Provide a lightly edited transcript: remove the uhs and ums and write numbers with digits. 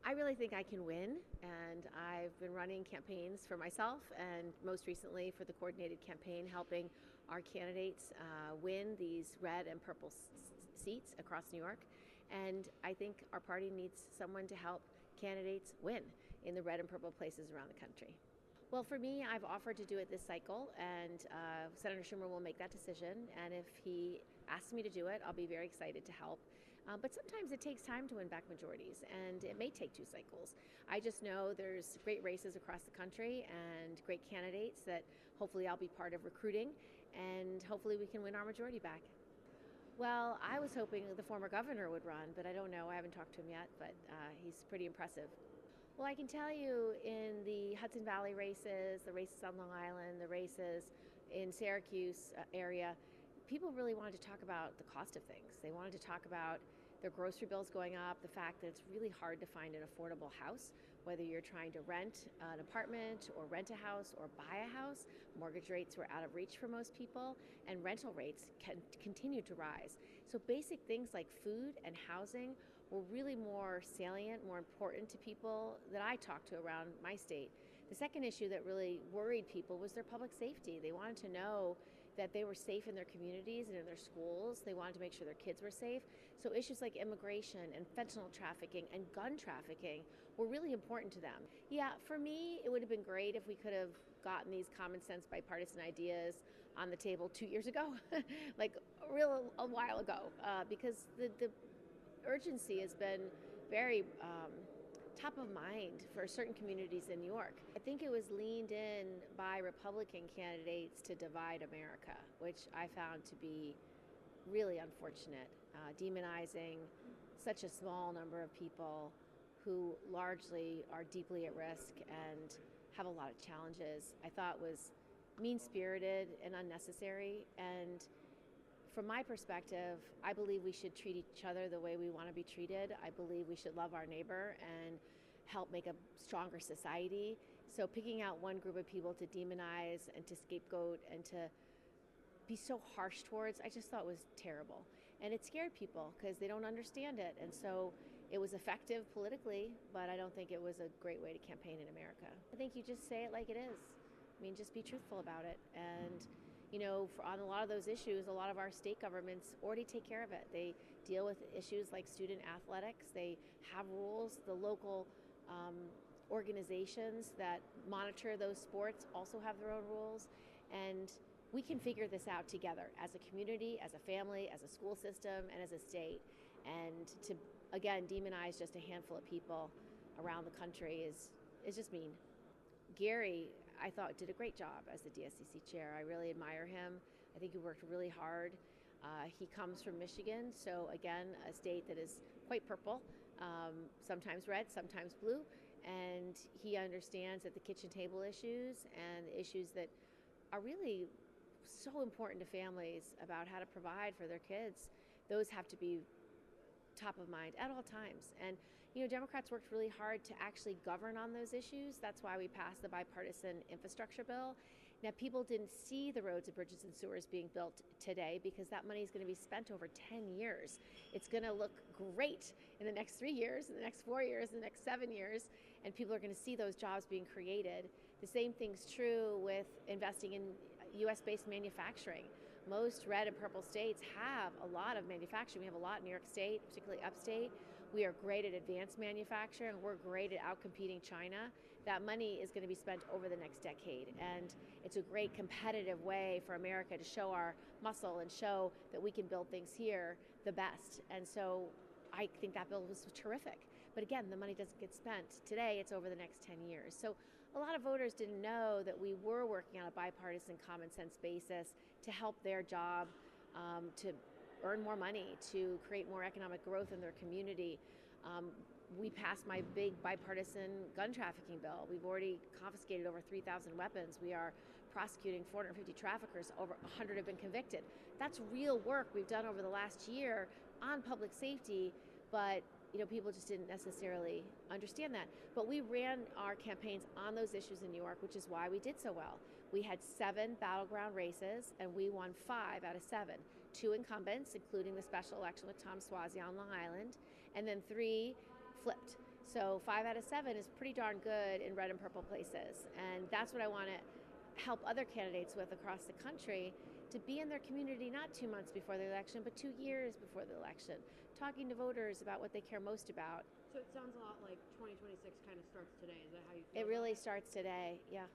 I really think I can win, and I've been running campaigns for myself and most recently for the coordinated campaign helping our candidates win these red and purple seats across New York. And I think our party needs someone to help candidates win in the red and purple places around the country. Well, for me, I've offered to do it this cycle, and Senator Schumer will make that decision. And if he asks me to do it, I'll be very excited to help. But sometimes it takes time to win back majorities, and it may take 2 cycles. I just know there's great races across the country and great candidates that hopefully I'll be part of recruiting, and hopefully we can win our majority back. Well, I was hoping the former governor would run, but I don't know. I haven't talked to him yet, but he's pretty impressive. Well, I can tell you in the Hudson Valley races, the races on Long Island, the races in Syracuse area, people really wanted to talk about the cost of things. They wanted to talk about their grocery bills going up, the fact that it's really hard to find an affordable house, whether you're trying to rent an apartment or rent a house or buy a house. Mortgage rates were out of reach for most people, and rental rates can continue to rise. So basic things like food and housing were really more salient, more important to people that I talked to around my state. The second issue that really worried people was their public safety. They wanted to know that they were safe in their communities and in their schools. They wanted to make sure their kids were safe. So issues like immigration and fentanyl trafficking and gun trafficking were really important to them. Yeah, for me, it would have been great if we could have gotten these common sense bipartisan ideas on the table 2 years ago, like a while ago, because the urgency has been very top of mind for certain communities in New York. I think it was leaned in by Republican candidates to divide America, which I found to be really unfortunate, demonizing such a small number of people who largely are deeply at risk and have a lot of challenges. I thought was mean-spirited and unnecessary. And from my perspective, I believe we should treat each other the way we want to be treated. I believe we should love our neighbor and help make a stronger society. So picking out one group of people to demonize and to scapegoat and to be so harsh towards, I just thought was terrible. And it scared people because they don't understand it. And so it was effective politically, but I don't think it was a great way to campaign in America. I think you just say it like it is. I mean, just be truthful about it. And you know, on a lot of those issues, a lot of our state governments already take care of it. They deal with issues like student athletics. They have rules. The local organizations that monitor those sports also have their own rules. And we can figure this out together as a community, as a family, as a school system, and as a state. And to, again, demonize just a handful of people around the country is just mean. Gary, I thought, did a great job as the DSCC chair. I really admire him. I think he worked really hard. He comes from Michigan, so again, a state that is quite purple, sometimes red, sometimes blue, and he understands that the kitchen table issues and the issues that are really so important to families about how to provide for their kids, those have to be top of mind at all times. And you know, Democrats worked really hard to actually govern on those issues. That's why we passed the bipartisan infrastructure bill. Now, people didn't see the roads and bridges and sewers being built today because that money is going to be spent over 10 years. It's going to look great in the next 3 years, in the next 4 years, in the next 7 years, and people are going to see those jobs being created. The same thing's true with investing in U.S.-based manufacturing. Most red and purple states have a lot of manufacturing. We have a lot in New York State, particularly upstate. We are great at advanced manufacturing. We're great at outcompeting China. That money is going to be spent over the next decade. And it's a great competitive way for America to show our muscle and show that we can build things here the best. And so I think that bill was terrific. But again, the money doesn't get spent. Today, it's over the next 10 years. So a lot of voters didn't know that we were working on a bipartisan common sense basis to help their job, to earn more money, to create more economic growth in their community. We passed my big bipartisan gun trafficking bill. We've already confiscated over 3,000 weapons. We are prosecuting 450 traffickers. Over 100 have been convicted. That's real work we've done over the last year on public safety, but you know, people just didn't necessarily understand that. But we ran our campaigns on those issues in New York, which is why we did so well. We had 7 battleground races, and we won 5 out of 7. 2 incumbents, including the special election with Tom Suozzi on Long Island, and then 3 flipped. So 5 out of 7 is pretty darn good in red and purple places. And that's what I want to help other candidates with across the country, to be in their community not 2 months before the election, but 2 years before the election, talking to voters about what they care most about. So it sounds a lot like 2026 kind of starts today. Is that how you feel? It really starts today, yeah.